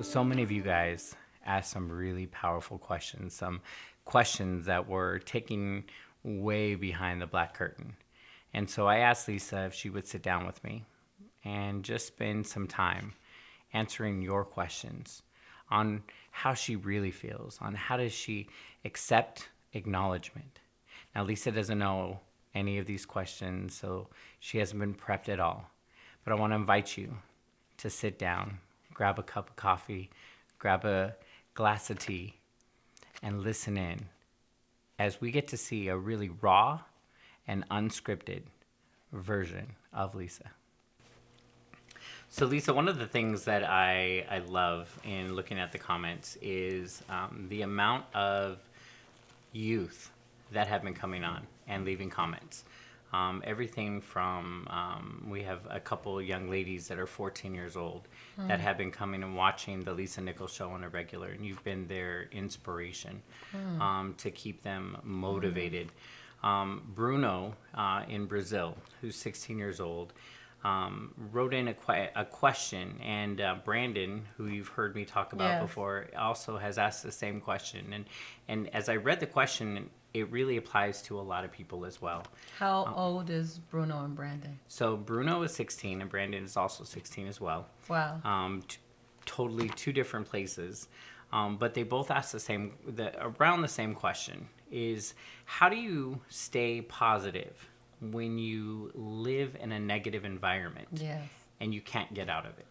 So many of you guys asked some really powerful questions, some questions that were taking way behind the black curtain. And so I asked Lisa if she would sit down with me and just spend some time answering your questions on how she really feels, on how does she accept acknowledgement. Now, Lisa doesn't know any of these questions, so she hasn't been prepped at all. But I want to invite you to sit down, grab a cup of coffee, grab a glass of tea, and listen in as we get to see a really raw and unscripted version of Lisa. So Lisa, one of the things that I love in looking at the comments is the amount of youth that have been coming on and leaving comments. Everything from, we have a couple young ladies that are 14 years old that have been coming and watching the Lisa Nichols Show on a regular, and you've been their inspiration to keep them motivated. Bruno in Brazil, who's 16 years old, wrote in a question, and Brandon, who you've heard me talk about before, also has asked the same question. And as I read the question, it really applies to a lot of people as well. How old is Bruno and Brandon? So Bruno is 16 and Brandon is also 16 as well. Wow. Totally two different places. But they both ask around the same question is, how do you stay positive when you live in a negative environment and you can't get out of it?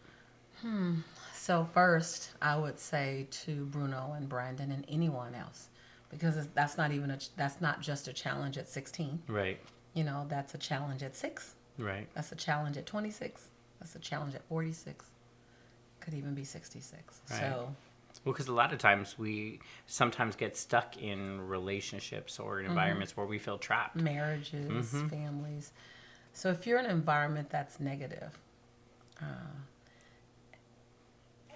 So first, I would say to Bruno and Brandon and anyone else, because that's not just a challenge at 16. Right. That's a challenge at 6. Right. That's a challenge at 26. That's a challenge at 46. Could even be 66. Right. So. Well, because a lot of times we sometimes get stuck in relationships or in environments where we feel trapped. Marriages, families. So if you're in an environment that's negative,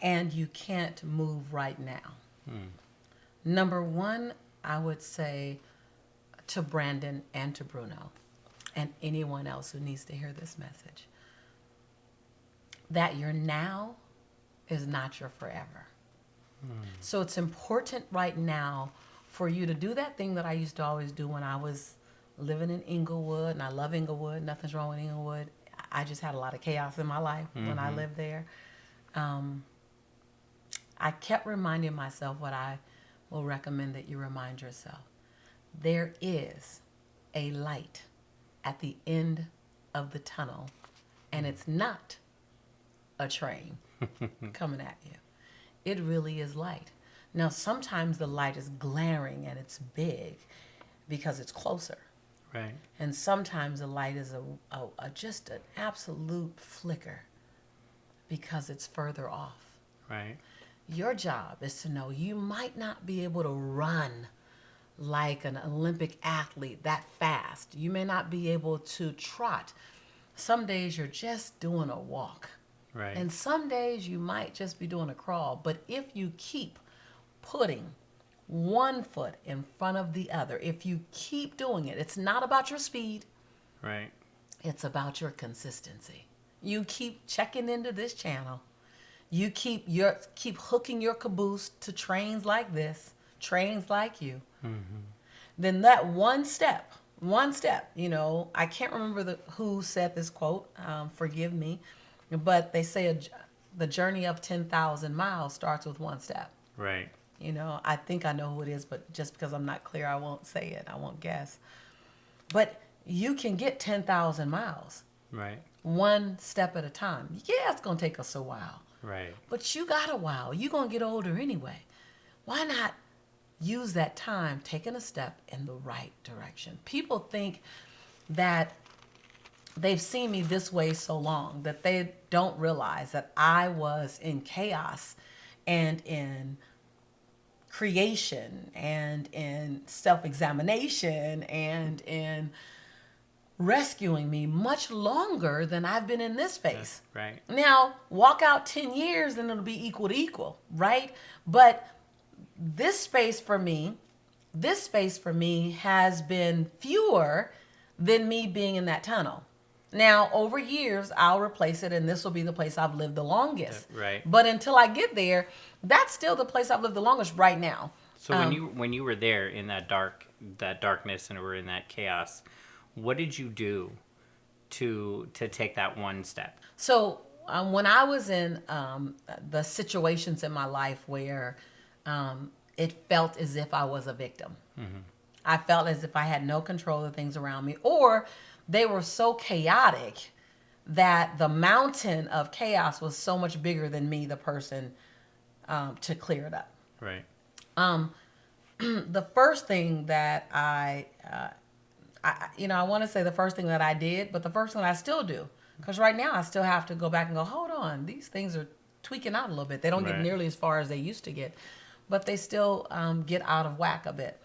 and you can't move right now, number one, I would say to Brandon and to Bruno and anyone else who needs to hear this message, that your now is not your forever. So it's important right now for you to do that thing that I used to always do when I was living in Inglewood, and I love Inglewood. Nothing's wrong with Inglewood. I just had a lot of chaos in my life when I lived there. I kept reminding myself what I will recommend that you remind yourself. There is a light at the end of the tunnel, and it's not a train coming at you. It really is light. Now, sometimes the light is glaring and it's big because it's closer. Right. And sometimes the light is just an absolute flicker because it's further off. Right. Your job is to know you might not be able to run like an Olympic athlete that fast. You may not be able to trot. Some days you're just doing a walk. Right. And some days you might just be doing a crawl. But if you keep putting one foot in front of the other, if you keep doing it, it's not about your speed. Right. It's about your consistency. You keep checking into this channel. You keep hooking your caboose to trains like this, trains like you. Then that one step, I can't remember who said this quote, forgive me, but they say the journey of 10,000 miles starts with one step. Right. I think I know who it is, but just because I'm not clear, I won't say it. I won't guess. But you can get 10,000 miles. Right. One step at a time. Yeah, it's going to take us a while. Right. But you got a while. You're going to get older anyway. Why not use that time taking a step in the right direction? People think that they've seen me this way so long that they don't realize that I was in chaos and in creation and in self-examination and in rescuing me much longer than I've been in this space. Right. Now, walk out 10 years and it'll be equal to equal, right? But this space for me has been fewer than me being in that tunnel. Now, over years, I'll replace it, and this will be the place I've lived the longest. Right. But until I get there, that's still the place I've lived the longest right now. So when you were there in that darkness and were in that chaos, what did you do to take that one step? So when I was in the situations in my life where it felt as if I was a victim, I felt as if I had no control of things around me, or they were so chaotic that the mountain of chaos was so much bigger than me, the person, to clear it up. Right. The first thing that I want to say the first thing that I did, but the first thing I still do, because right now I still have to go back and go, hold on, these things are tweaking out a little bit. They don't get Right. nearly as far as they used to get, but they still get out of whack a bit.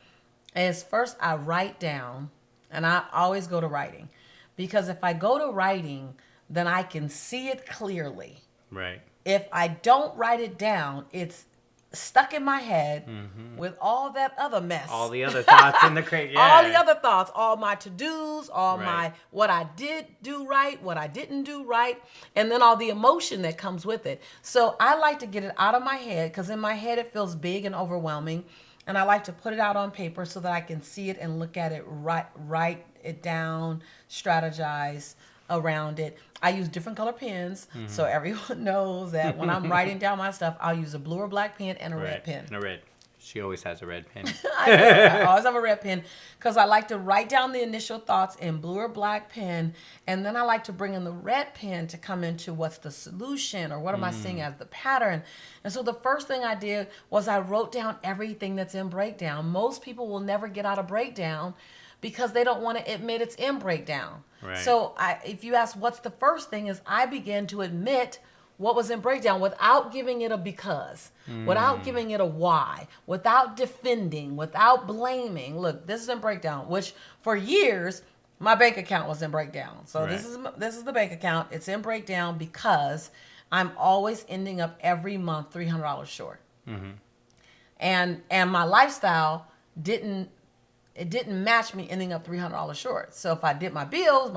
Is first I write down, and I always go to writing, because if I go to writing, then I can see it clearly. Right. If I don't write it down, it's stuck in my head with all that other mess. All the other thoughts in the crate. Yeah. All the other thoughts, all my to-dos, all Right. my what I did do right, what I didn't do right, and then all the emotion that comes with it. So I like to get it out of my head, because in my head it feels big and overwhelming, and I like to put it out on paper so that I can see it and look at it, write it down, strategize around it. I use different color pens, so everyone knows that when I'm writing down my stuff, I'll use a blue or black pen and a red Right. pen. And a red. She always has a red pen. I always have a red pen, because I like to write down the initial thoughts in blue or black pen, and then I like to bring in the red pen to come into what's the solution, or what am I seeing as the pattern. And so the first thing I did was I wrote down everything that's in breakdown. Most people will never get out of breakdown because they don't want to admit it's in breakdown. Right. So if you ask what's the first thing, is I began to admit what was in breakdown without giving it a because, without giving it a why, without defending, without blaming. Look, this is in breakdown, which for years my bank account was in breakdown. So Right. this is the bank account. It's in breakdown because I'm always ending up every month $300 short. And my lifestyle didn't match me ending up $300 short. So if I did my bills,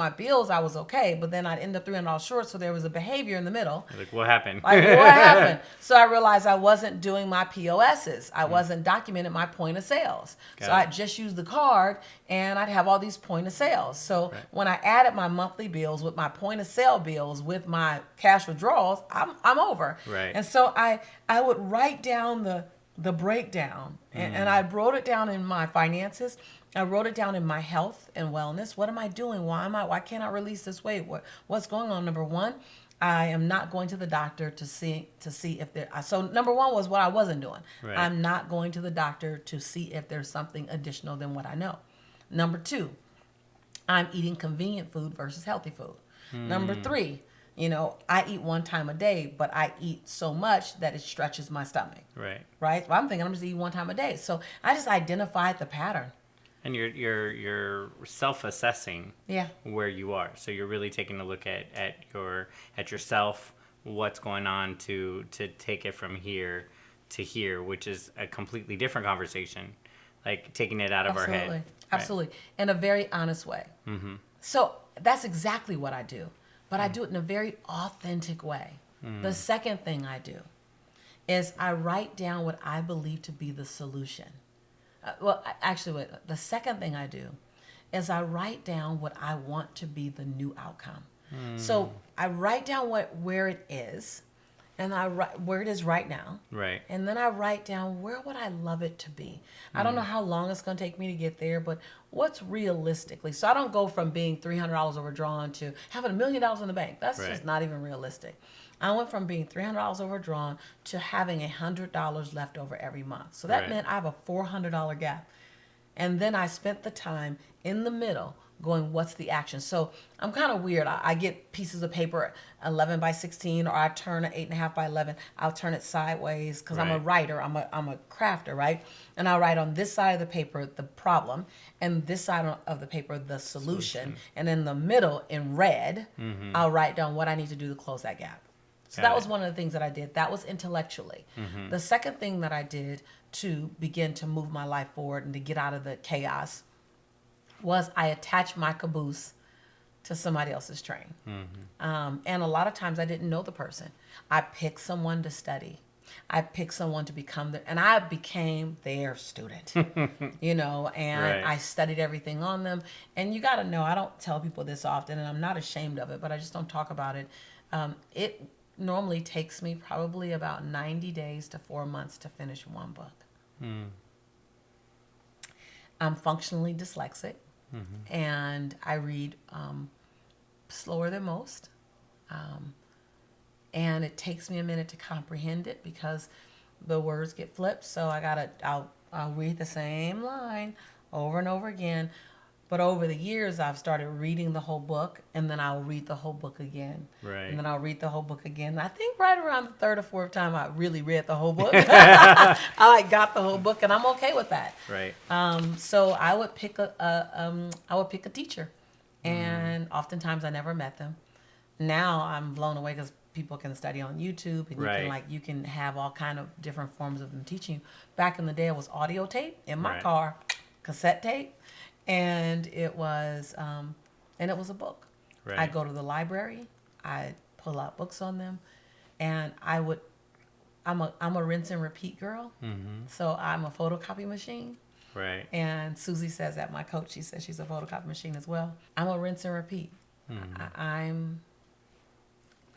I was okay, but then I'd end up $300 short. So there was a behavior in the middle. Like, what happened? Like, what happened? So I realized I wasn't doing my POSs. I wasn't documenting my point of sales. So Got it. I'd just use the card, and I'd have all these point of sales. So when I added my monthly bills with my point of sale bills with my cash withdrawals, I'm over. Right. And so I would write down the breakdown, and I wrote it down in my finances. I wrote it down in my health and wellness. What am I doing? Why can't I release this weight? What's going on? Number one, I am not going to the doctor to see if there. So number one was what I wasn't doing. Right. I'm not going to the doctor to see if there's something additional than what I know. Number two, I'm eating convenient food versus healthy food. Number three, I eat one time a day, but I eat so much that it stretches my stomach. Right. Right? Well, I'm thinking I'm just eating one time a day. So I just identified the pattern. And you're self-assessing Yeah. where you are. So you're really taking a look at yourself, what's going on to take it from here to here, which is a completely different conversation. Like taking it out of our head. Right. Absolutely. In a very honest way. So that's exactly what I do. But I do it in a very authentic way. The second thing I do is I write down what I believe to be the solution. The second thing I do is I write down what I want to be the new outcome. So I write down where it is, and I write where it is right now. Right. And then I write down where would I love it to be. I don't know how long it's going to take me to get there, but what's realistically. So I don't go from being $300 overdrawn to having $1 million in the bank. That's Right. just not even realistic. I went from being $300 overdrawn to having $100 left over every month. So that Right. meant I have a $400 gap. And then I spent the time in the middle going, what's the action? So I'm kind of weird. I get pieces of paper 11 by 16, or I turn an 8.5 by 11. I'll turn it sideways because I'm a Right. writer. I'm a crafter, right? And I'll write on this side of the paper the problem, and this side of the paper the solution. And in the middle in red, I'll write down what I need to do to close that gap. So Got that was it. one of the things that I did. That was intellectually. The second thing that I did to begin to move my life forward and to get out of the chaos was I attached my caboose to somebody else's train. And a lot of times I didn't know the person. I picked someone to study. I picked someone to become their, and I became their student, and Right. I studied everything on them. And you got to know, I don't tell people this often, and I'm not ashamed of it, but I just don't talk about it. It normally takes me probably about 90 days to 4 months to finish one book. I'm functionally dyslexic, and I read slower than most. And it takes me a minute to comprehend it because the words get flipped. So I'll read the same line over and over again. But over the years, I've started reading the whole book, and then I'll read the whole book again. Right. And then I'll read the whole book again. I think right around the third or fourth time I really read the whole book. I got the whole book, and I'm okay with that. Right. So I would pick a teacher, and oftentimes I never met them. Now I'm blown away because people can study on YouTube, and Right. you can have all kind of different forms of them teaching you. Back in the day, it was audio tape in my Right. car, cassette tape, and it was a book. Right. I go to the library, I pull out books on them, and I'm a rinse and repeat girl. So I'm a photocopy machine. Right. And Susie says that, my coach, she says she's a photocopy machine as well. I'm a rinse and repeat.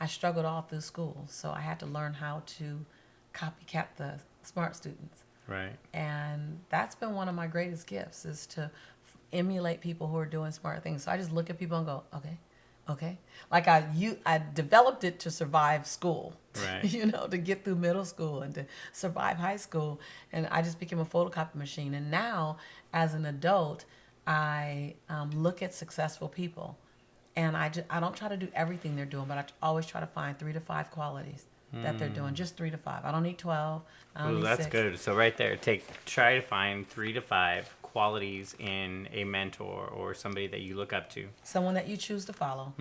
I struggled all through school, so I had to learn how to copycat the smart students. Right. And that's been one of my greatest gifts, is to emulate people who are doing smart things. So I just look at people and go, okay. Like I developed it to survive school, Right. to get through middle school and to survive high school. And I just became a photocopy machine. And now, as an adult, I look at successful people, and I don't try to do everything they're doing, but I always try to find 3 to 5 qualities that they're doing. Just 3 to 5. I don't need 12. I don't Ooh, need that's 6. good. So right there, try to find 3 to 5 qualities in a mentor or somebody that you look up to. Someone that you choose to follow.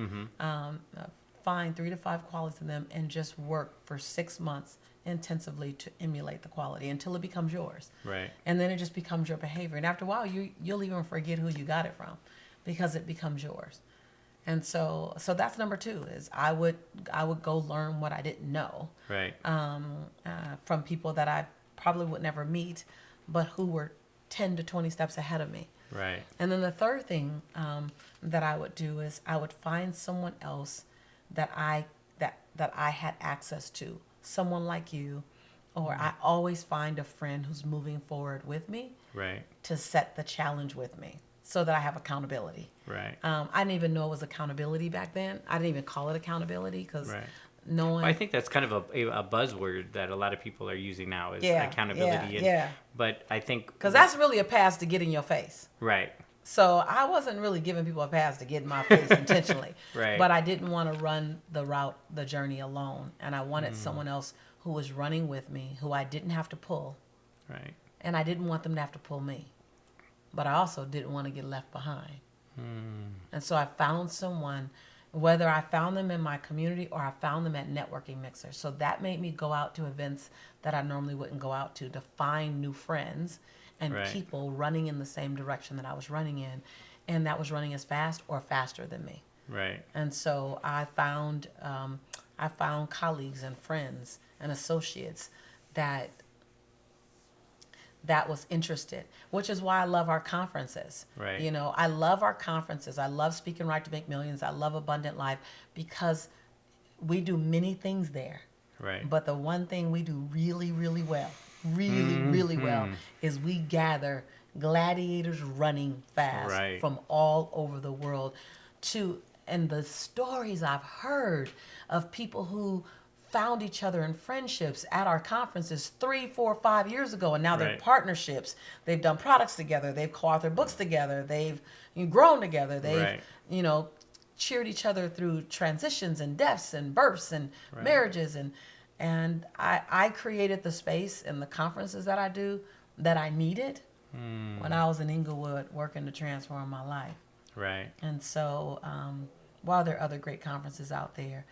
Find 3 to 5 qualities in them and just work for 6 months intensively to emulate the quality until it becomes yours. Right. And then it just becomes your behavior. And after a while, you'll even forget who you got it from because it becomes yours. And so that's number 2, is I would go learn what I didn't know Right. from people that I probably would never meet, but who were 10 to 20 steps ahead of me. Right. And then the third thing that I would do is I would find someone else that I had access to, someone like you, or I always find a friend who's moving forward with me Right. to set the challenge with me, so that I have accountability. Right. I didn't even know it was accountability back then. I didn't even call it accountability because Right. no one. Well, I think that's kind of a buzzword that a lot of people are using now is accountability. Yeah. But I think Because that's really a pass to get in your face. right. So I wasn't really giving people a pass to get in my face intentionally. Right. But I didn't want to run the journey alone. And I wanted someone else who was running with me, who I didn't have to pull. Right. And I didn't want them to have to pull me. But I also didn't want to get left behind. And so I found someone, whether I found them in my community or I found them at networking mixers. So that made me go out to events that I normally wouldn't go out to find new friends and Right. people running in the same direction that I was running in, and that was running as fast or faster than me. Right. And so I found colleagues and friends and associates that was interested, which is why I love our conferences. Right. I love our conferences. I love Speaking Right to Make Millions. I love Abundant Life because we do many things there. Right. But the one thing we do really, really well, really well, is we gather gladiators running fast Right. from all over the world and the stories I've heard of people who found each other in friendships at our conferences 3, 4, 5 years ago, and now they're Right. partnerships. They've done products together. They've co-authored books together. They've grown together. They've Right. cheered each other through transitions and deaths and births and Right. marriages, and I created the space and the conferences that I do that I needed when I was in Inglewood working to transform my life. Right. And so while there are other great conferences out there,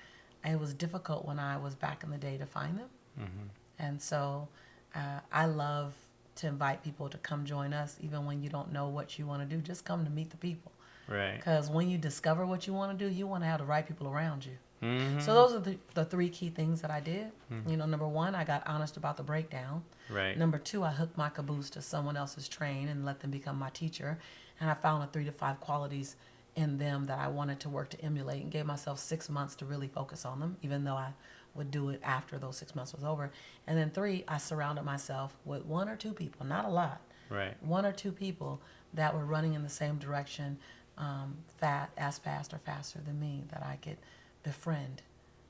it was difficult when I was back in the day to find them. And so I love to invite people to come join us, even when you don't know what you want to do. Just come to meet the people. Right. Because when you discover what you want to do, you want to have the right people around you. Mm-hmm. So those are the three key things that I did. Number one, I got honest about the breakdown. Right. Number two, I hooked my caboose to someone else's train and let them become my teacher. And I found the 3 to 5 qualities in them that I wanted to work to emulate, and gave myself 6 months to really focus on them, even though I would do it after those 6 months was over. And then 3, I surrounded myself with 1 or 2 people, not a lot, Right. 1 or 2 people that were running in the same direction, as fast or faster than me, that I could befriend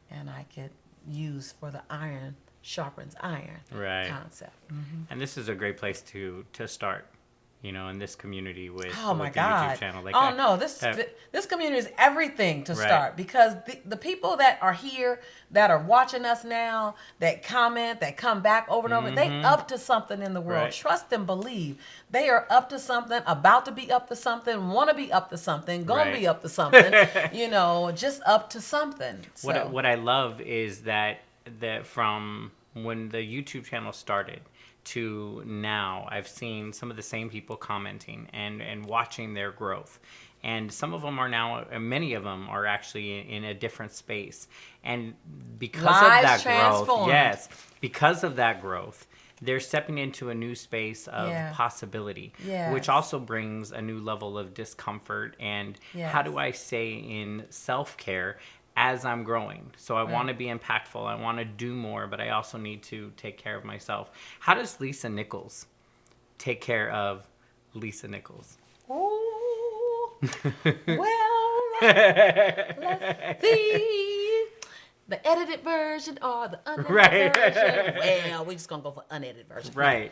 and I could use for the iron sharpens iron Right. concept. And this is a great place to start, in this community with, Oh my with the God! YouTube channel. Oh no, this community is everything to Right. start, because the people that are here, that are watching us now, that comment, that come back over and over, they up to something in the world. Right. Trust and believe. They are up to something, about to be up to something, want to be up to something, gonna Right. be up to something. Just up to something. So. What I love is that from when the YouTube channel started to now, I've seen some of the same people commenting and watching their growth. And some of them are now, many of them are actually in a different space. And because of Lives that growth, transformed. yes, because of that growth, they're stepping into a new space of Yeah. possibility, Yes. which also brings a new level of discomfort. And Yes. how do I stay in self-care as I'm growing? So I want to be impactful. I want to do more, but I also need to take care of myself. How does Lisa Nichols take care of Lisa Nichols? Ooh. Well, let's see. The edited version or the unedited Right. version? Well, we're just going to go for unedited version. Right.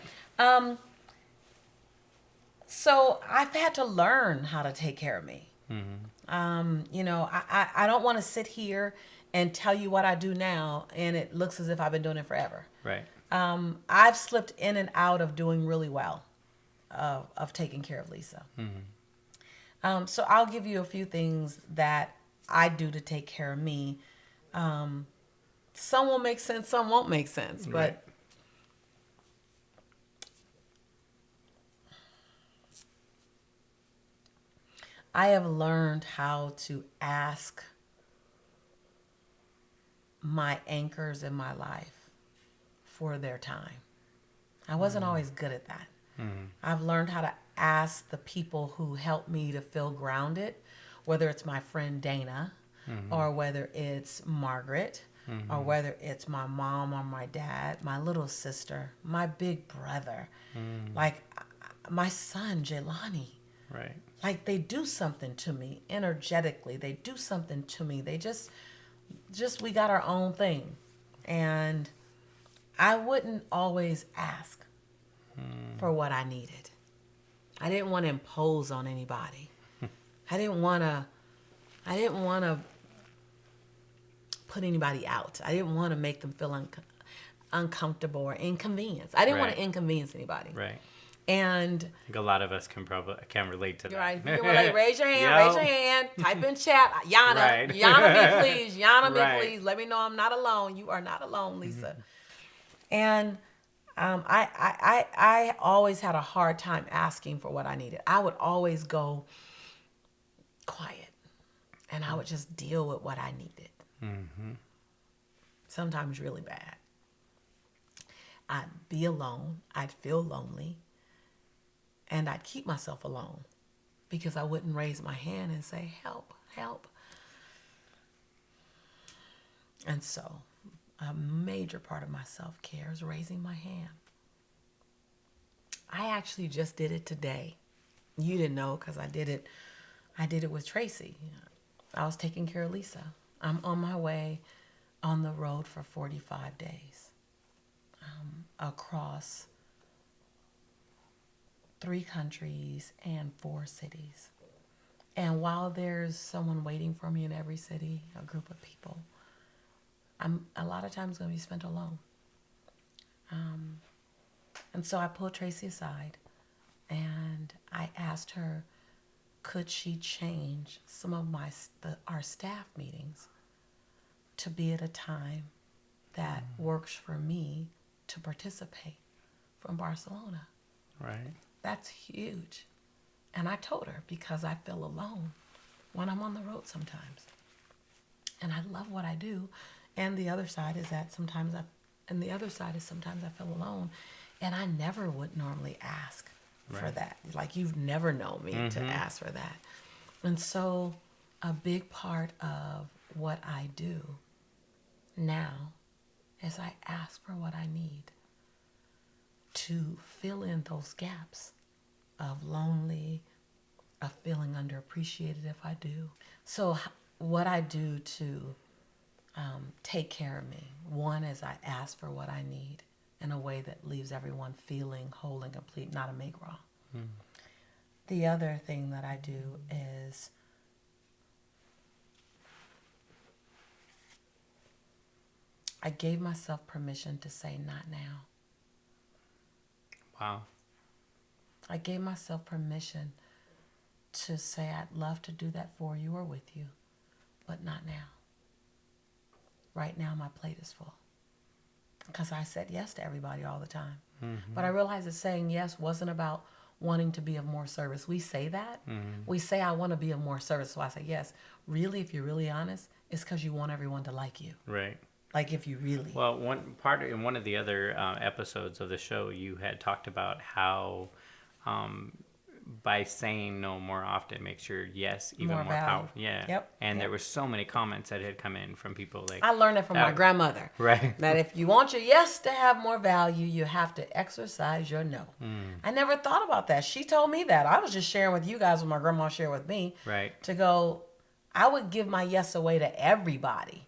So I've had to learn how to take care of me. I don't want to sit here and tell you what I do now, and it looks as if I've been doing it forever. Right. I've slipped in and out of doing really well, of taking care of Lisa. So I'll give you a few things that I do to take care of me. Some will make sense, some won't make sense, but Right. I have learned how to ask my anchors in my life for their time. I wasn't always good at that. I've learned how to ask the people who help me to feel grounded, whether it's my friend Dana, or whether it's Margaret, or whether it's my mom or my dad, my little sister, my big brother, like my son Jelani. Right. Like, they do something to me energetically. They do something to me. They just we got our own thing. And I wouldn't always ask for what I needed. I didn't want to impose on anybody. I didn't want to put anybody out. I didn't want to make them feel uncomfortable or inconvenienced. I didn't want to Right. inconvenience anybody. Right. And I think a lot of us can relate to that. you're right. If you want to raise your hand, Yep. raise your hand. Type in chat. Yana. Right. Yana me, please. Yana me, Right. please. Let me know I'm not alone. You are not alone, Lisa. And I always had a hard time asking for what I needed. I would always go quiet, and I would just deal with what I needed. Sometimes really bad. I'd be alone. I'd feel lonely. And I'd keep myself alone because I wouldn't raise my hand and say, help, help. And so a major part of my self-care is raising my hand. I actually just did it today. You didn't know because I did it with Tracy. I was taking care of Lisa. I'm on my way on the road for 45 days across 3 countries and 4 cities. And while there's someone waiting for me in every city, a group of people, I'm a lot of times going to be spent alone. And so I pulled Tracy aside and I asked her, could she change some of our staff meetings to be at a time that works for me to participate from Barcelona. Right. That's huge. And I told her because I feel alone when I'm on the road sometimes. And I love what I do. And the other side is that sometimes I feel alone. And I never would normally ask for that. Like, you've never known me to ask for that. And so a big part of what I do now is I ask for what I need to fill in those gaps of lonely, of feeling underappreciated if I do. So what I do to take care of me, one is I ask for what I need in a way that leaves everyone feeling whole and complete, not a make wrong. The other thing that I do is I gave myself permission to say not now. Wow. I gave myself permission to say I'd love to do that for you or with you, but not now. Right now my plate is full. Because I said yes to everybody all the time. But I realized that saying yes wasn't about wanting to be of more service. We say that. We say I want to be of more service, so I say yes. Really, if you're really honest, it's because you want everyone to like you. Right. Like, if you really... Well, in one of the other episodes of the show, you had talked about how by saying no more often makes your yes even more powerful. Yeah. Yep. And there were so many comments that had come in from people like... I learned that from my grandmother. Right. That if you want your yes to have more value, you have to exercise your no. I never thought about that. She told me that. I was just sharing with you guys what my grandma shared with me. Right. To go... I would give my yes away to everybody.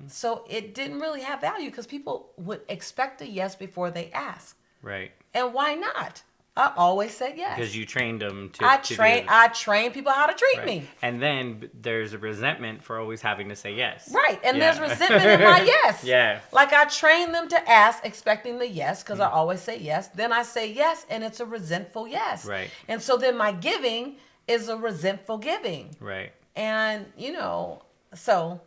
So it didn't really have value because people would expect a yes before they ask. Right. And why not? I always said yes. Because you trained them to I do train people how to treat right. me. And then there's a resentment for always having to say yes. Right. And there's resentment in my yes. Yeah. Like, I train them to ask expecting the yes because I always say yes. Then I say yes and it's a resentful yes. Right. And so then my giving is a resentful giving. Right. And, so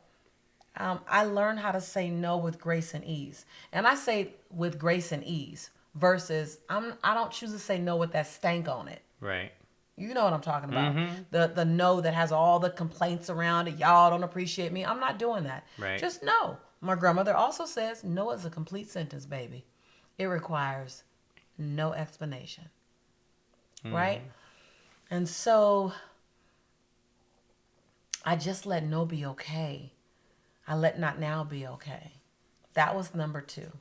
I learned how to say no with grace and ease. And I say with grace and ease versus I don't choose to say no with that stank on it. Right. You know what I'm talking about. The no that has all the complaints around it. Y'all don't appreciate me. I'm not doing that. Right. Just no. My grandmother also says no is a complete sentence, baby. It requires no explanation. Right? And so... I just let no be okay. I let not now be okay. That was number 2.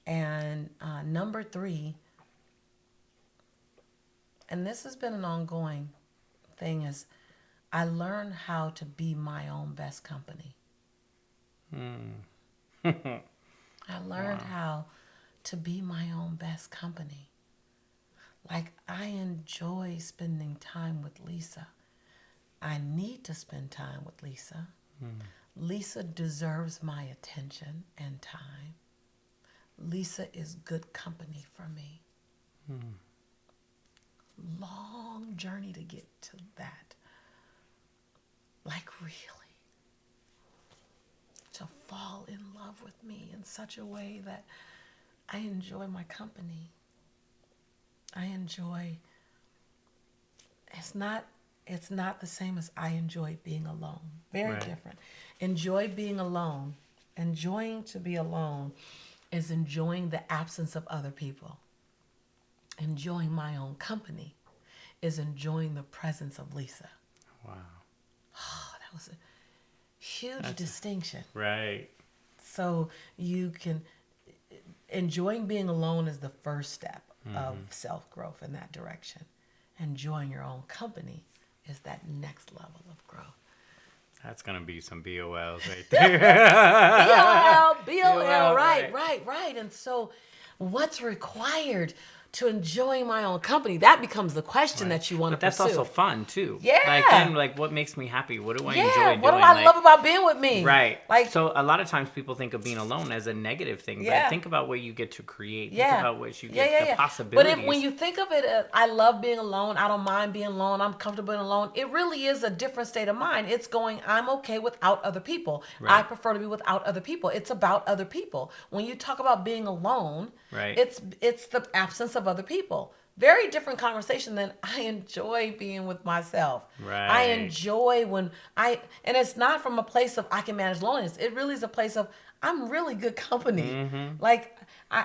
And number 3, and this has been an ongoing thing, is I learned how to be my own best company. I learned how to be my own best company. Like, I enjoy spending time with Lisa. I need to spend time with Lisa. Lisa deserves my attention and time. Lisa is good company for me. Long journey to get to that. Like, really. To fall in love with me in such a way that I enjoy my company. I enjoy... It's not the same as I enjoy being alone. Very different. Enjoy being alone. Enjoying to be alone is enjoying the absence of other people. Enjoying my own company is enjoying the presence of Lisa. Wow. Oh, that was a huge distinction. Right. So you can... Enjoying being alone is the first step of self-growth in that direction. Enjoying your own company is that next level of growth. That's going to be some BOLs right there. BOL, right. And so what's required to enjoy my own company? That becomes the question that you want to pursue. But that's also fun, too. Yeah. What makes me happy? What do I enjoy doing? What do I love about being with me? Right. So a lot of times people think of being alone as a negative thing. But think about what you get to create. Think about what you get, the possibilities. But when you think of it as, I love being alone, I don't mind being alone, I'm comfortable being alone, it really is a different state of mind. It's going, I'm okay without other people. Right. I prefer to be without other people. It's about other people. When you talk about being alone, it's the absence of other people. very different conversation than I enjoy being with myself. I Right. enjoy and it's not from a place of I can manage loneliness. It really is a place of I'm really good company. Mm-hmm. Like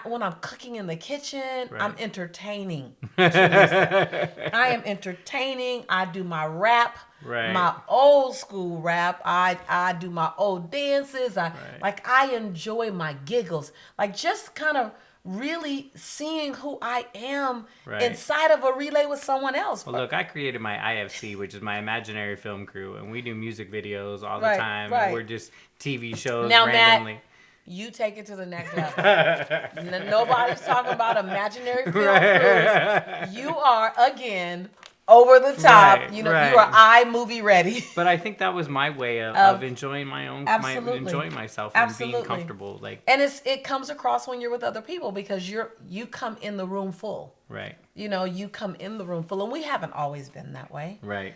when I'm cooking in the kitchen, I'm Right. entertaining to Lisa. I am entertaining. I do my rap, Right. my old school rap. I do my old dances. Right. I enjoy my giggles. Like just kind of really seeing who I am Right. inside of a relay with someone else. Well, look, I created my IFC, which is my imaginary film crew, and we do music videos all the Right, time, and we're right. just TV shows Now, Matt, randomly. you take it to the next level. Nobody's talking about imaginary film Right. crews. You are again over the top. Right, You right. are iMovie ready. But I think that was my way of Of- enjoying my own, Absolutely. enjoying myself and being Absolutely. comfortable. Like, And it comes across when you're with other people because you come in the room full. right, You come in the room full, and we haven't always been that way. right,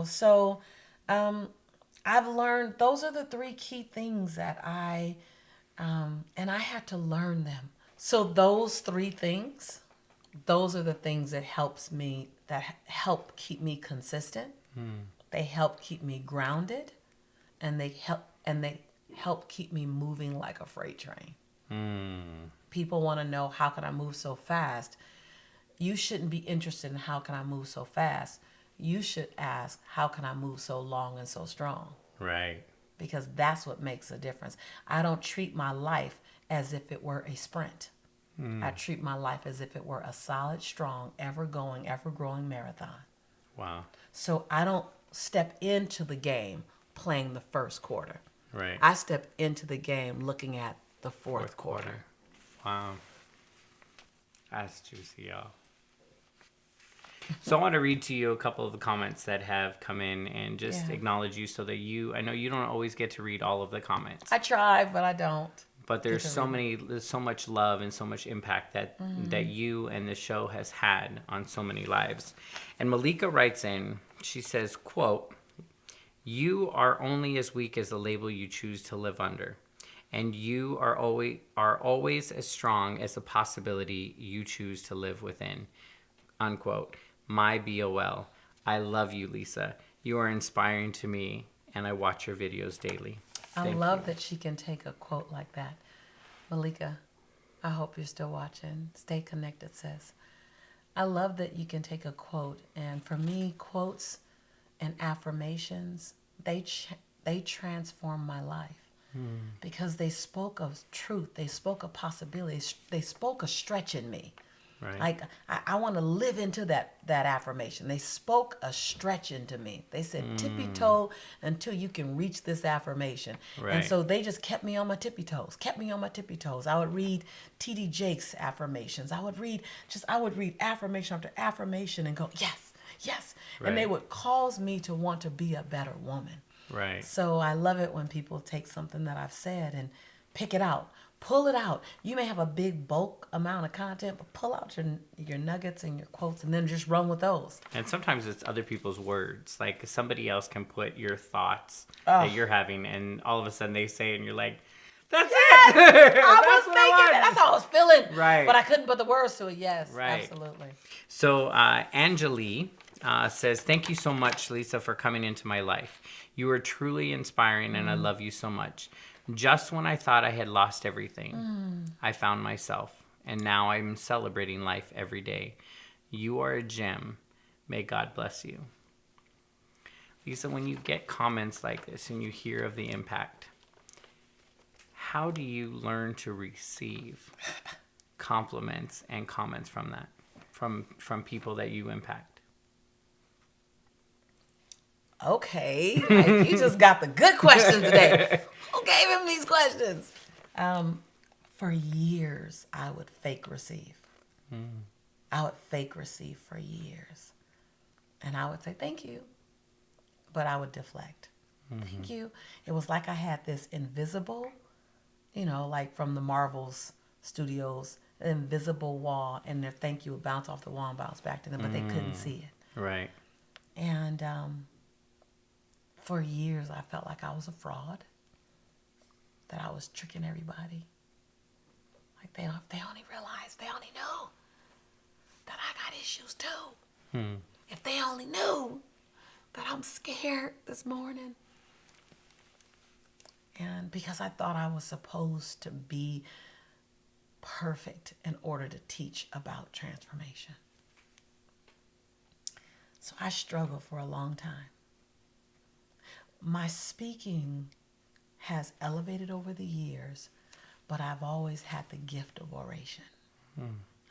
So I've learned those are the three key things that and I had to learn them. So those three things, those are the things that help keep me consistent. They help keep me grounded, and they help keep me moving like a freight train. People want to know, how can I move so fast? You shouldn't be interested in how can I move so fast. You should ask, how can I move so long and so strong? right, Because that's what makes a difference. I don't treat my life as if it were a sprint. I treat my life as if it were a solid, strong, ever going, ever growing marathon. wow, So I don't step into the game playing the first quarter. right. I step into the game looking at the fourth quarter. Wow. That's juicy, y'all. So I want to read to you a couple of the comments that have come in and just Yeah. acknowledge you so that I know you don't always get to read all of the comments, I try, but I don't. but there's get to read there's so much love and so much impact that you and the show has had on so many lives. And Malika writes in, she says, quote, "You are only as weak as the label you choose to live under. And you are always as strong as the possibility you choose to live within." Unquote. My BOL. I love you, Lisa. You are inspiring to me, and I watch your videos daily. I Thank love you. that she can take a quote like that. Malika, I hope you're still watching. Stay connected, sis. I love that you can take a quote, and for me, quotes and affirmations, they transform my life because they spoke of truth, they spoke of possibilities, they spoke of stretch in me. Right. Like I want to live into that affirmation. They spoke a stretch into me. They said tippy toe until you can reach this affirmation. Right. And so they just kept me on my tippy toes. Kept me on my tippy toes. I would read T.D. Jakes' affirmations. I would read affirmation after affirmation and go yes, yes. And they Right. would cause me to want to be a better woman. Right. So I love it when people take something that I've said and pick it out, pull it out. You may have a big bulk amount of content, but pull out your nuggets and your quotes and then just run with those. And sometimes it's other people's words. Like somebody else can put your thoughts Oh. that you're having, and all of a sudden they say it, and you're like, "That's Yes! it." I That's was what thinking want. that. That's how I was feeling. Right. But I couldn't put the words to it. Yes, Right. absolutely. So Angelie says, "Thank you so much, Lisa, for coming into my life. You are truly inspiring, and I love you so much. Just when I thought I had lost everything, I found myself, and now I'm celebrating life every day. You are a gem. May God bless you." Lisa, when you get comments like this and you hear of the impact, how do you learn to receive compliments and comments from that, from people that you impact? Okay, like, you just got the good questions today. Who gave him these questions? For years, I would fake receive. I would fake receive for years. And I would say, thank you. But I would deflect. Thank you. It was like I had this invisible, like from the Marvel's studios, an invisible wall, and their thank you would bounce off the wall and bounce back to them, but they couldn't see it. Right. And for years, I felt like I was a fraud, that I was tricking everybody. Like they only realized, they only knew that I got issues too. If they only knew that I'm scared this morning. And because I thought I was supposed to be perfect in order to teach about transformation. So I struggled for a long time. My speaking has elevated over the years, but I've always had the gift of oration.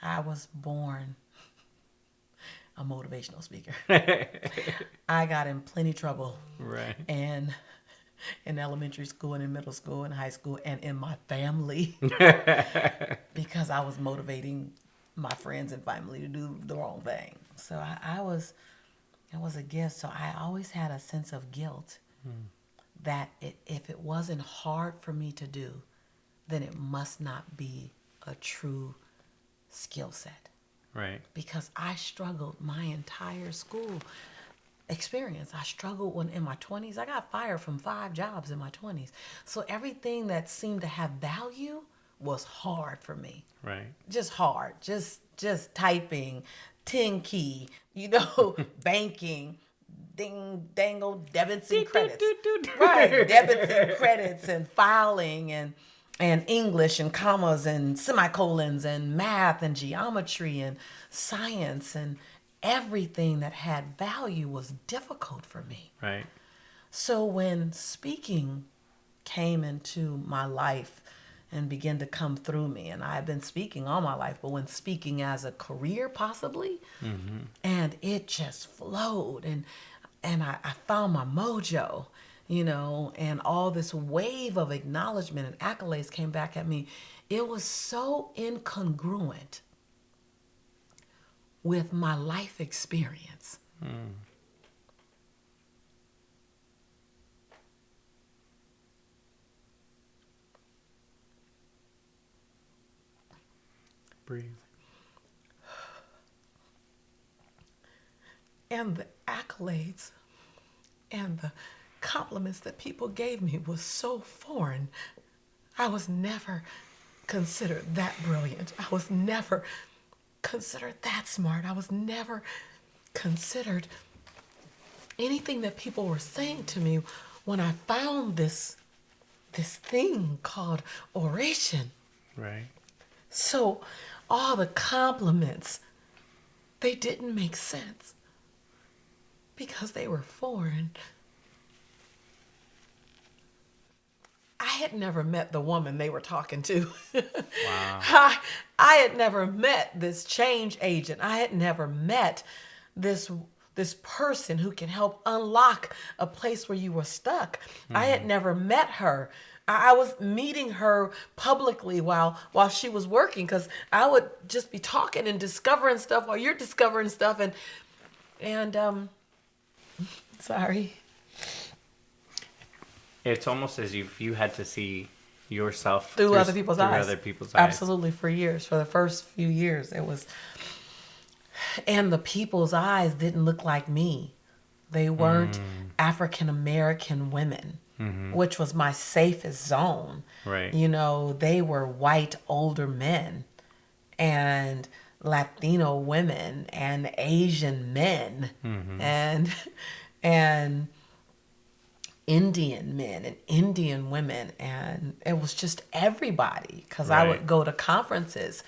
I was born a motivational speaker. I got in plenty trouble. Right. And in elementary school and in middle school and high school and in my family because I was motivating my friends and family to do the wrong thing. So it was a gift. So I always had a sense of guilt that if it wasn't hard for me to do, then it must not be a true skill set. Right. Because I struggled my entire school experience. I struggled when in my 20s. I got fired from 5 jobs in my 20s. So everything that seemed to have value was hard for me. Right. Just hard. Just typing, 10 key, banking, dangle, debits and credits. Right, debits and credits and filing and English and commas and semicolons and math and geometry and science and everything that had value was difficult for me. Right. So when speaking came into my life and began to come through me, and I've been speaking all my life, but when speaking as a career possibly, and it just flowed and I found my mojo, and all this wave of acknowledgement and accolades came back at me. It was so incongruent with my life experience. Breathe. And the accolades and the compliments that people gave me was so foreign. I was never considered that brilliant. I was never considered that smart. I was never considered anything that people were saying to me when I found this thing called oration. Right. So all the compliments, they didn't make sense because they were foreign. I had never met the woman they were talking to. Wow. I had never met this change agent. I had never met this person who can help unlock a place where you were stuck. I had never met her. I was meeting her publicly while she was working, because I would just be talking and discovering stuff while you're discovering stuff, and sorry. It's almost as if you had to see yourself through other people's eyes. Other people's eyes. Absolutely, for years, for the first few years, it was. And the people's eyes didn't look like me. They weren't African American women, which was my safest zone. Right. They were white older men and Latino women and Asian men and Indian men and Indian women, and it was just everybody, because I would go to conferences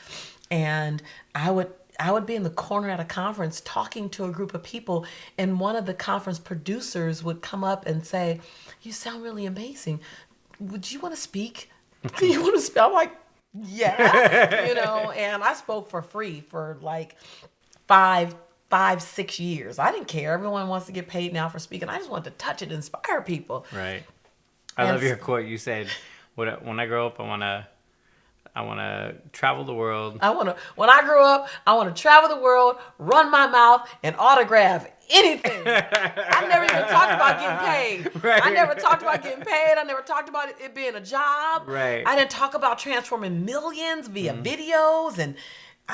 and I would be in the corner at a conference talking to a group of people, and one of the conference producers would come up and say, "You sound really amazing. Would you want to speak? You want to speak?" I'm like, "Yeah." And I spoke for free for like 5-6 years. I didn't care. Everyone wants to get paid now for speaking. I just wanted to touch and inspire people. Right. I love your quote. You said, "When I grow up, I want to travel the world." When I grow up, I want to travel the world, run my mouth, and autograph anything. I never even talked about getting paid. Right. I never talked about getting paid. I never talked about it being a job. Right. I didn't talk about transforming millions via videos, and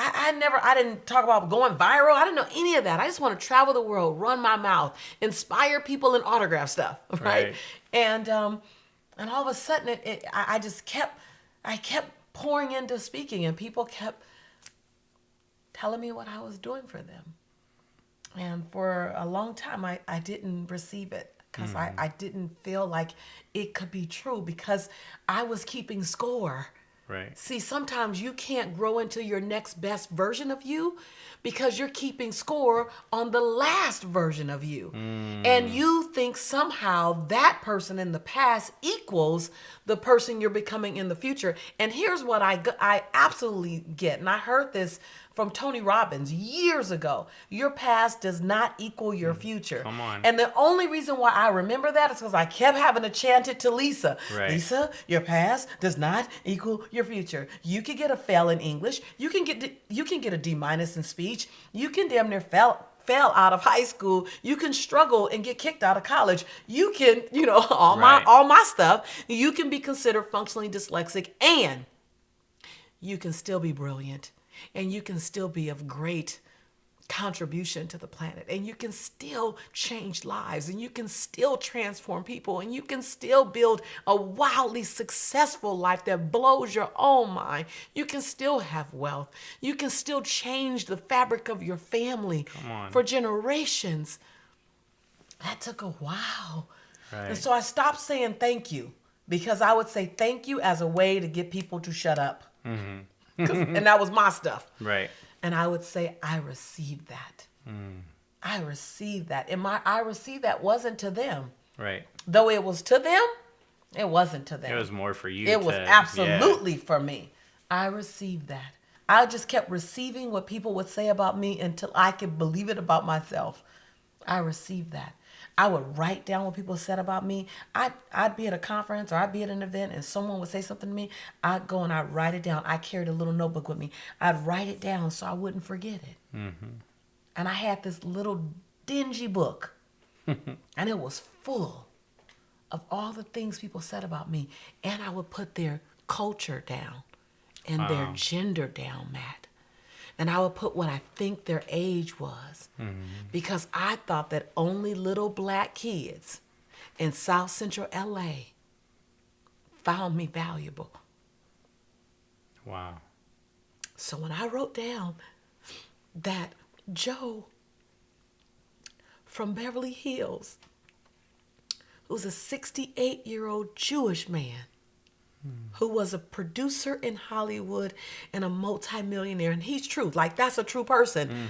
I didn't talk about going viral. I didn't know any of that. I just want to travel the world, run my mouth, inspire people, and autograph stuff. Right. And all of a sudden, I kept pouring into speaking, and people kept telling me what I was doing for them. And for a long time, I didn't receive it because I didn't feel like it could be true because I was keeping score. Right. See, sometimes you can't grow into your next best version of you because you're keeping score on the last version of you. And you think somehow that person in the past equals the person you're becoming in the future. And here's what I absolutely get. And I heard this from Tony Robbins years ago. Your past does not equal your future. Come on. And the only reason why I remember that is because I kept having to chant it to Lisa. Right. Lisa, your past does not equal your future. You can get a fail in English. You can get a D minus in speech. You can damn near fail out of high school. You can struggle and get kicked out of college. You can, Right. all my stuff. You can be considered functionally dyslexic, and you can still be brilliant, and you can still be of great contribution to the planet, and you can still change lives, and you can still transform people, and you can still build a wildly successful life that blows your own mind. You can still have wealth. You can still change the fabric of your family for generations. That took a while. Right. And so I stopped saying thank you because I would say thank you as a way to get people to shut up. And that was my stuff. Right. And I would say, I received that. I received that. And my I received that wasn't to them. Right. Though it was to them, it wasn't to them. It was more for you. It was absolutely for me. I received that. I just kept receiving what people would say about me until I could believe it about myself. I received that. I would write down what people said about me. I'd be at a conference or I'd be at an event and someone would say something to me. I'd go and I'd write it down. I carried a little notebook with me. I'd write it down so I wouldn't forget it. And I had this little dingy book. And it was full of all the things people said about me. And I would put their culture down and their gender down, Matt. And I would put what I think their age was. Because I thought that only little black kids in South Central LA found me valuable. Wow. So when I wrote down that Joe from Beverly Hills, who's a 68-year-old Jewish man, who was a producer in Hollywood and a multimillionaire, and he's true, like that's a true person,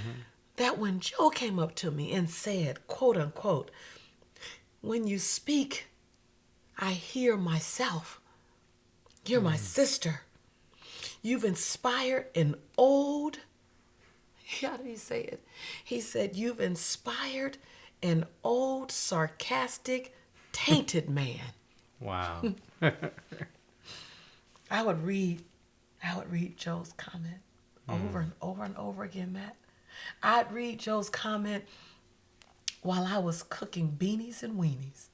that when Joe came up to me and said, quote unquote, when you speak, I hear myself. You're my sister. You've inspired an old, how did he say it? He said, you've inspired an old, sarcastic, tainted man. Wow. I would read Joe's comment over and over and over again, Matt. I'd read Joe's comment while I was cooking beanies and weenies.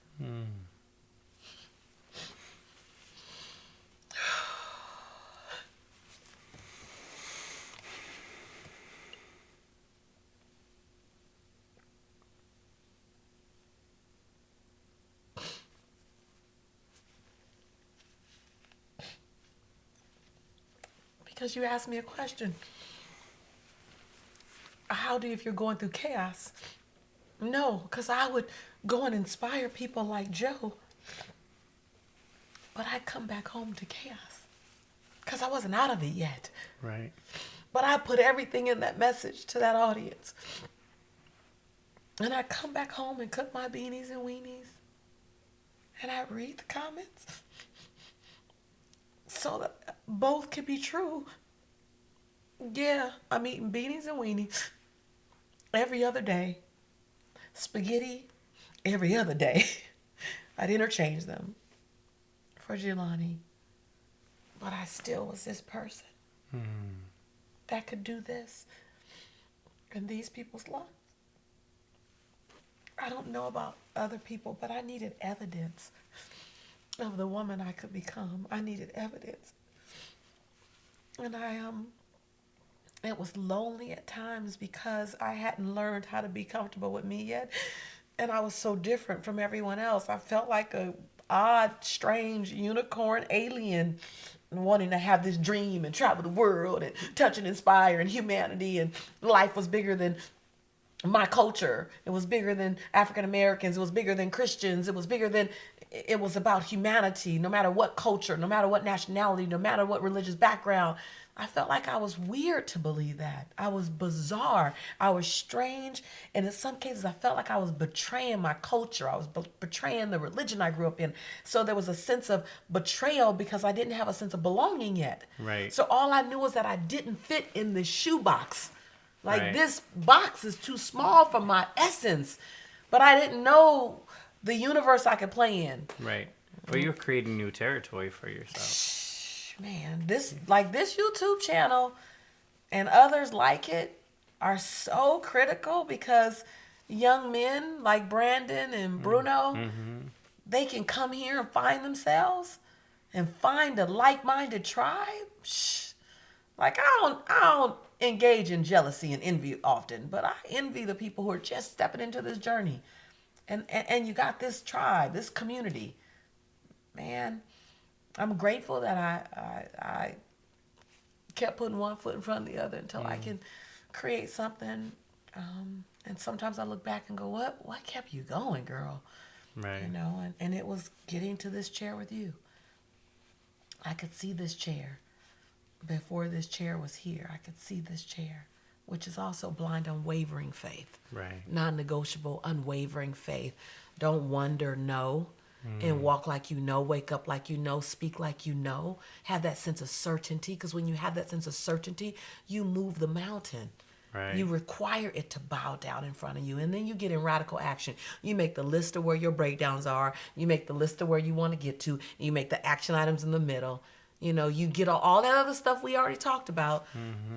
Because you asked me a question. How do you, if you're going through chaos? No, because I would go and inspire people like Joe. But I'd come back home to chaos. Because I wasn't out of it yet. Right. But I put everything in that message to that audience. And I'd come back home and cook my beanies and weenies. And I'd read the comments. So that both could be true. Yeah, I'm eating beanies and weenies every other day. Spaghetti every other day. I'd interchange them for Jelani. But I still was this person that could do this in these people's lives. I don't know about other people, but I needed evidence of the woman I could become. I needed evidence. And it was lonely at times because I hadn't learned how to be comfortable with me yet. And I was so different from everyone else. I felt like a odd, strange unicorn alien wanting to have this dream and travel the world and touch and inspire and humanity, and life was bigger than my culture. It was bigger than African Americans. It was bigger than Christians. It was about humanity, no matter what culture, no matter what nationality, no matter what religious background. I felt like I was weird to believe that. I was bizarre. I was strange. And in some cases, I felt like I was betraying my culture. I was betraying the religion I grew up in. So there was a sense of betrayal because I didn't have a sense of belonging yet. Right. So all I knew was that I didn't fit in the shoebox. Like, Right. this box is too small for my essence. But I didn't know the universe I could play in. Right. But you're creating new territory for yourself. Man, this YouTube channel and others like it are so critical, because young men like Brandon and Bruno, they can come here and find themselves and find a like-minded tribe. Like, I don't engage in jealousy and envy often, but I envy the people who are just stepping into this journey. And you got this tribe, this community. Man, I'm grateful that I kept putting one foot in front of the other until I can create something. And sometimes I look back and go, what kept you going, girl? Right. You know, and it was getting to this chair with you. I could see this chair before this chair was here. I could see this chair, which is also blind, unwavering faith. Right. Non-negotiable, unwavering faith. Don't wonder, know. And walk like you know, wake up like you know, speak like you know. Have that sense of certainty, because when you have that sense of certainty, you move the mountain. Right. You require it to bow down in front of you, and then you get in radical action. You make the list of where your breakdowns are. You make the list of where you want to get to. You make the action items in the middle. You know, you get all that other stuff we already talked about,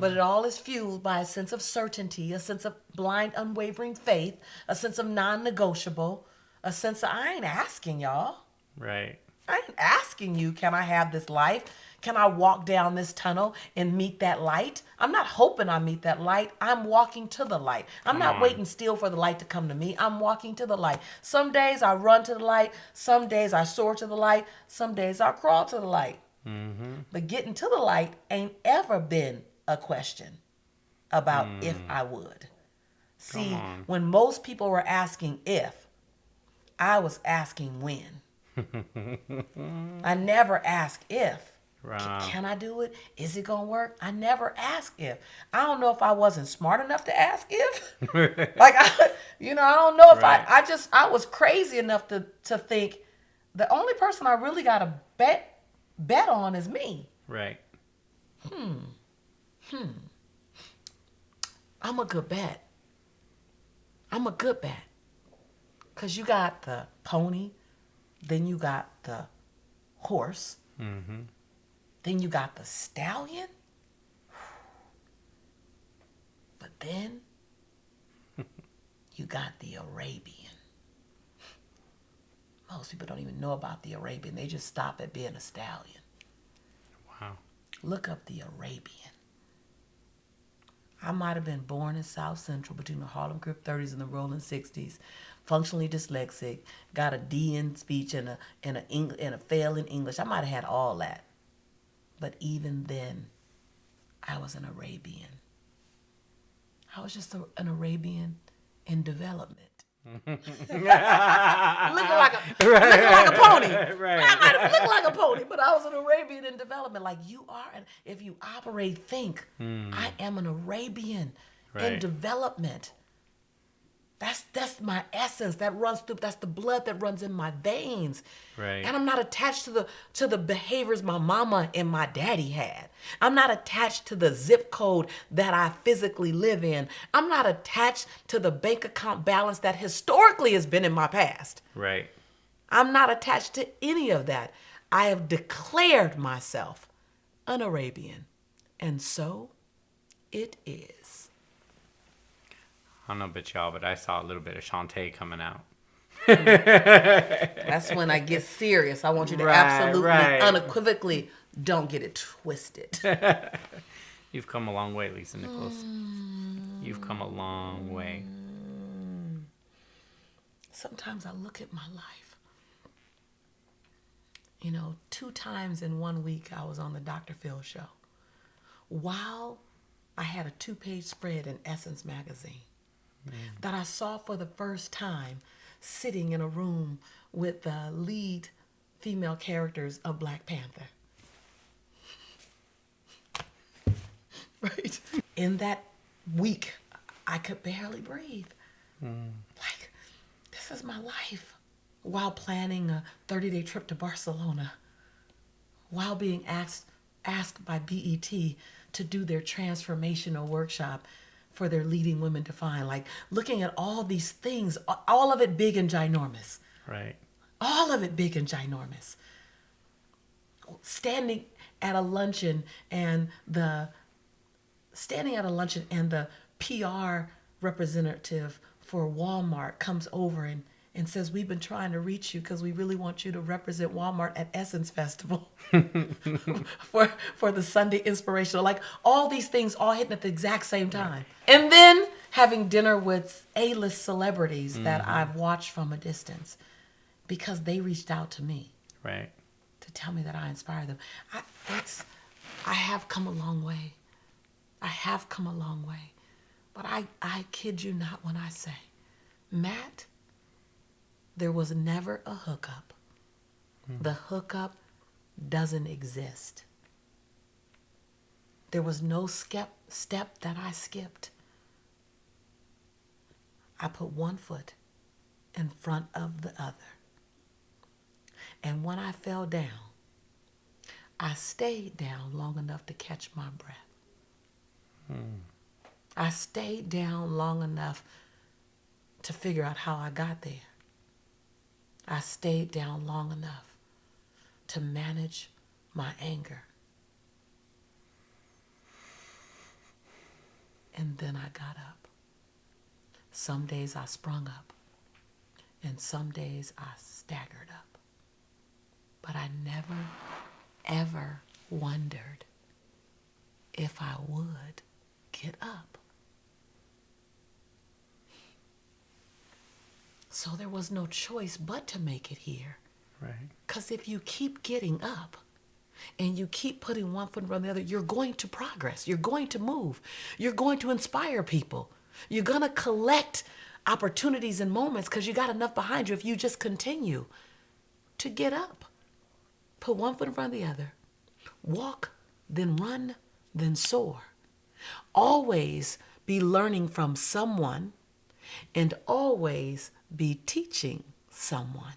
but it all is fueled by a sense of certainty, a sense of blind, unwavering faith, a sense of non-negotiable, a sense of, I ain't asking y'all. Right. I ain't asking you, can I have this life? Can I walk down this tunnel and meet that light? I'm not hoping I meet that light. I'm walking to the light. I'm not waiting still for the light to come to me. I'm walking to the light. Some days I run to the light. Some days I soar to the light. Some days I crawl to the light. But getting to the light ain't ever been a question about if I would. See, when most people were asking if, I was asking when. I never asked if. Wow. Can I do it? Is it going to work? I never asked if. I don't know if I wasn't smart enough to ask if. Like, I don't know if Right. I was crazy enough to think the only person I really got to bet on is me. Right. I'm a good bet. I'm a good bet. Because you got the pony, then you got the horse, then you got the stallion, but then you got the Arabian. Most people don't even know about the Arabian. They just stop at being a stallion. Wow. Look up the Arabian. I might have been born in South Central between the Harlem Crip 30s and the Rolling 60s, functionally dyslexic, got a D in speech and a fail in English. I might have had all that. But even then, I was an Arabian. I was just an Arabian in development. looking like a pony. Right. I might have looked like a pony, but I was an Arabian in development. Like you are, if you operate, think. I am an Arabian in Right. development. That's my essence. That's the blood that runs in my veins. Right. And I'm not attached to the behaviors my mama and my daddy had. I'm not attached to the zip code that I physically live in. I'm not attached to the bank account balance that historically has been in my past. Right. I'm not attached to any of that. I have declared myself an Arabian. And so it is. I don't know about y'all, but I saw a little bit of Shantae coming out. That's when I get serious. I want you to absolutely, right. unequivocally, don't get it twisted. You've come a long way, Lisa Nichols. You've come a long way. Sometimes I look at my life 2 times in 1 week I was on the Dr. Phil show. While I had a 2-page spread in Essence magazine that I saw for the first time sitting in a room with the lead female characters of Black Panther. Right? In that week, I could barely breathe. Like, this is my life. While planning a 30-day trip to Barcelona, while being asked by BET to do their transformational workshop for their leading women to find, like looking at all these things, all of it big and ginormous. Right. All of it big and ginormous. Standing at a luncheon and the PR representative for Walmart comes over and says, we've been trying to reach you because we really want you to represent Walmart at Essence Festival for the Sunday Inspirational. Like all these things all hitting at the exact same time. And then having dinner with A-list celebrities that I've watched from a distance because they reached out to me. Right. To tell me that I inspire them. I have come a long way. I have come a long way. But I kid you not when I say, Matt, there was never a hookup. The hookup doesn't exist. There was no step that I skipped. I put one foot in front of the other. And when I fell down, I stayed down long enough to catch my breath. I stayed down long enough to figure out how I got there. I stayed down long enough to manage my anger. And then I got up. Some days I sprung up, and some days I staggered up. But I never, ever wondered if I would get up. So there was no choice but to make it here. Right. Because if you keep getting up and you keep putting one foot in front of the other, you're going to progress. You're going to move. You're going to inspire people. You're going to collect opportunities and moments because you got enough behind you if you just continue to get up. Put one foot in front of the other. Walk, then run, then soar. Always be learning from someone and always be teaching someone.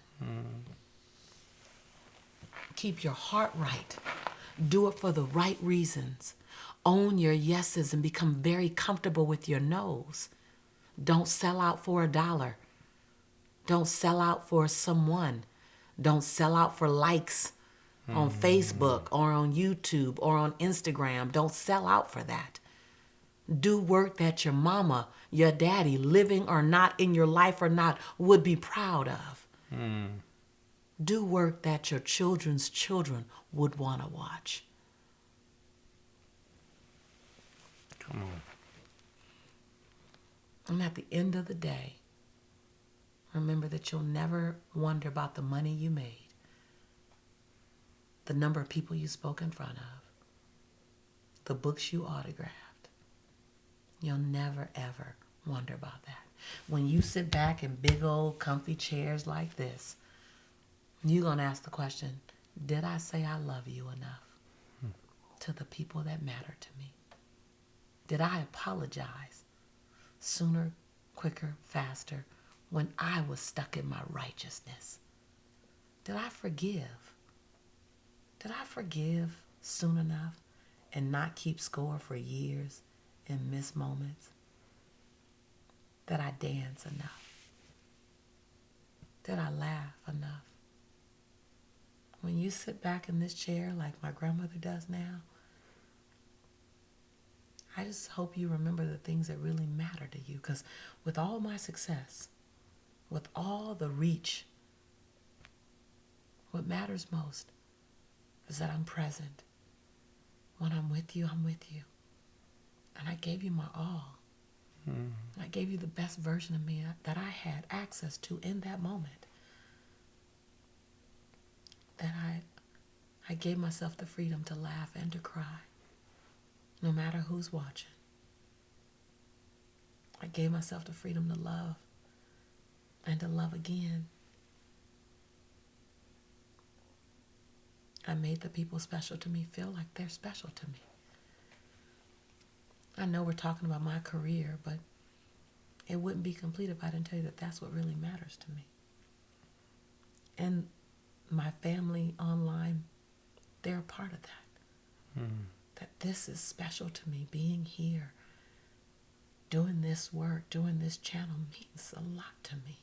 Keep your heart right. Do it for the right reasons. Own your yeses and become very comfortable with your no's. Don't sell out for $1. Don't sell out for someone. Don't sell out for likes on Facebook or on YouTube or on Instagram. Don't sell out for that. Do work that your mama, your daddy, living or not in your life or not, would be proud of. Do work that your children's children would want to watch. Come on. And at the end of the day, remember that you'll never wonder about the money you made, the number of people you spoke in front of, the books you autographed. You'll never, ever wonder about that. When you sit back in big old comfy chairs like this, you're going to ask the question, did I say I love you enough to the people that matter to me? Did I apologize sooner, quicker, faster when I was stuck in my righteousness? Did I forgive? Did I forgive soon enough and not keep score for years and miss moments? Did I dance enough? Did I laugh enough? When you sit back in this chair like my grandmother does now, I just hope you remember the things that really matter to you. Because with all my success, with all the reach, what matters most is that I'm present. When I'm with you, I'm with you. And I gave you my all. I gave you the best version of me that I had access to in that moment. That I I gave myself the freedom to laugh and to cry, no matter who's watching. I gave myself the freedom to love and to love again. I made the people special to me feel like they're special to me. I know we're talking about my career, but it wouldn't be complete if I didn't tell you that that's what really matters to me. And my family online, they're a part of that. That this is special to me. Being here, doing this work, doing this channel means a lot to me.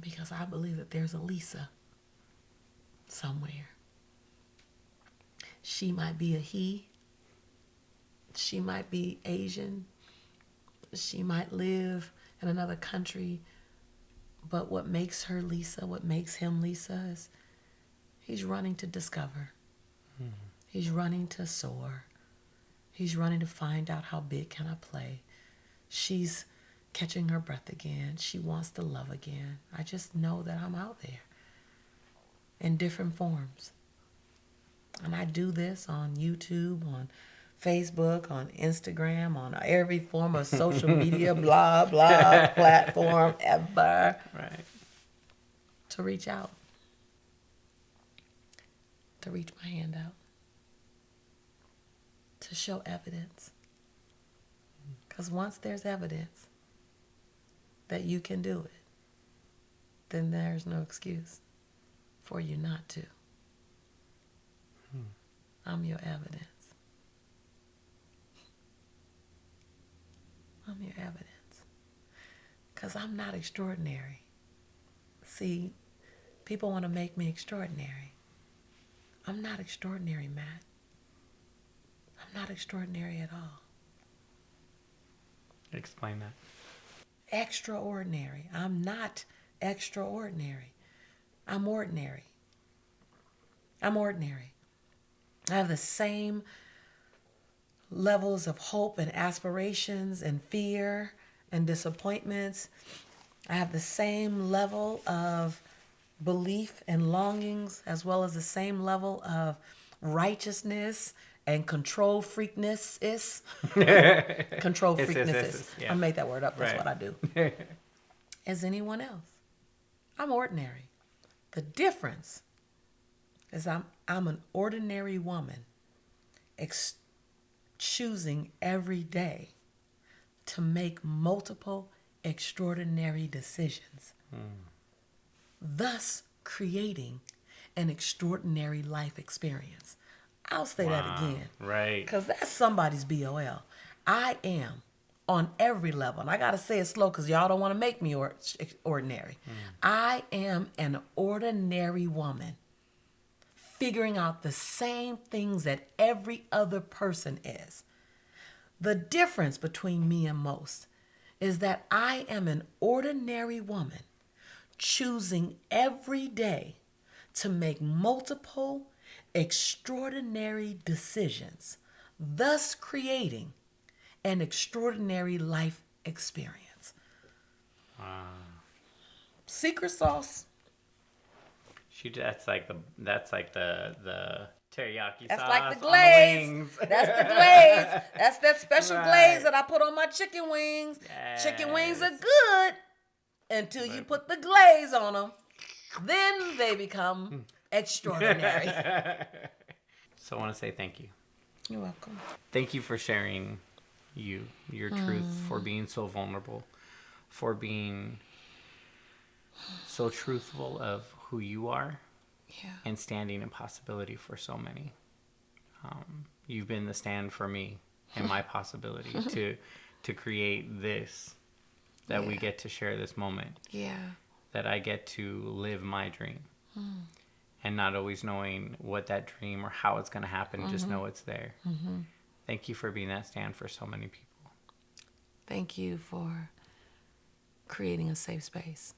Because I believe that there's a Lisa somewhere. She might be a he. She might be Asian. She might live in another country. But what makes her Lisa, what makes him Lisa, is he's running to discover. He's running to soar. He's running to find out how big can I play. She's catching her breath again. She wants to love again. I just know that I'm out there in different forms. And I do this on YouTube, on Facebook, on Instagram, on every form of social media, blah, blah, platform ever. Right. To reach out. To reach my hand out. To show evidence. Because once there's evidence that you can do it, then there's no excuse for you not to. I'm your evidence. I'm your evidence. Because I'm not extraordinary. See, people want to make me extraordinary. I'm not extraordinary, Matt. I'm not extraordinary at all. Explain that. Extraordinary. I'm not extraordinary. I'm ordinary. I'm ordinary. I have the same levels of hope and aspirations and fear and disappointments. I have the same level of belief and longings, as well as the same level of righteousness and control freakness control freakness. Yeah. I made that word up. That's Right. what I do. As anyone else. I'm ordinary. The difference is I'm an ordinary woman choosing every day to make multiple extraordinary decisions, thus creating an extraordinary life experience. I'll say that again. Right. Because that's somebody's BOL. I am on every level. And I got to say it slow because y'all don't want to make me ordinary. I am an ordinary woman figuring out the same things that every other person is. The difference between me and most is that I am an ordinary woman choosing every day to make multiple extraordinary decisions, thus creating an extraordinary life experience. Secret sauce. That's like the teriyaki That's sauce like the on glaze. wings. That's the glaze. That's that special Right. glaze that I put on my chicken wings. Chicken wings are Yes. good until you put the glaze on them. Then they become extraordinary. So I want to say thank you. You're welcome. Thank you for sharing your truth, for being so vulnerable, for being so truthful of who you are, Yeah. and standing in possibility for so many. You've been the stand for me and my possibility to create this, that we get to share this moment, Yeah. that I get to live my dream. And not always knowing what that dream or how it's going to happen, just know it's there. Thank you for being that stand for so many people. Thank you for creating a safe space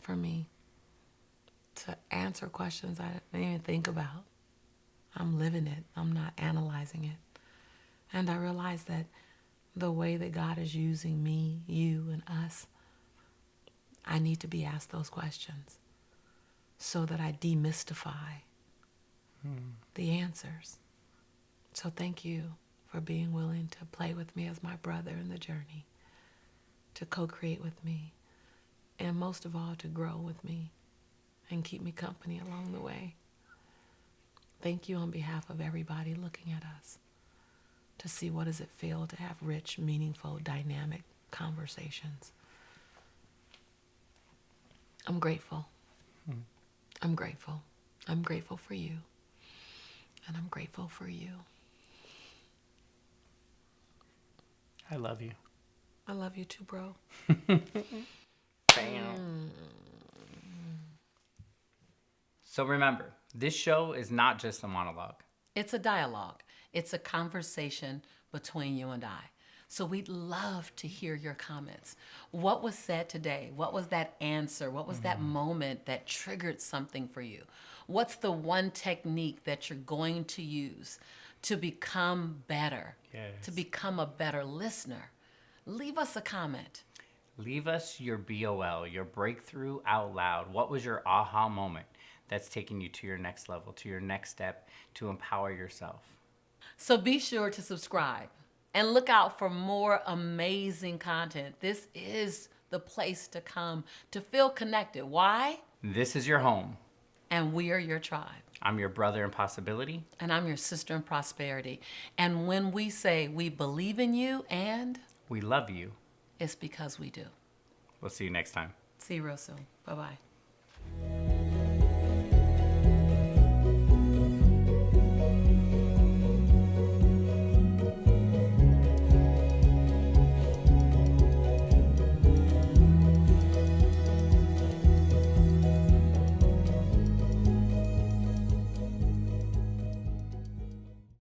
for me to answer questions I didn't even think about. I'm living it. I'm not analyzing it. And I realize that the way that God is using me, you, and us, I need to be asked those questions. so that I demystify the answers. So thank you for being willing to play with me as my brother in the journey, to co-create with me, and most of all, to grow with me and keep me company along the way. Thank you on behalf of everybody looking at us to see what does it feel to have rich, meaningful, dynamic conversations. I'm grateful. I'm grateful. I'm grateful for you. And I'm grateful for you. I love you. I love you too, bro. Bam. So remember, this show is not just a monologue. It's a dialogue. It's a conversation between you and I. So we'd love to hear your comments. What was said today? What was that answer? What was that moment that triggered something for you? What's the one technique that you're going to use to become better, to become a better listener? Leave us a comment. Leave us your BOL, your breakthrough out loud. What was your aha moment that's taking you to your next level, to your next step, to empower yourself? So be sure to subscribe and look out for more amazing content. This is the place to come to feel connected. Why? This is your home. And we are your tribe. I'm your brother in possibility. And I'm your sister in prosperity. And when we say we believe in you and we love you, it's because we do. We'll see you next time. See you real soon. Bye-bye.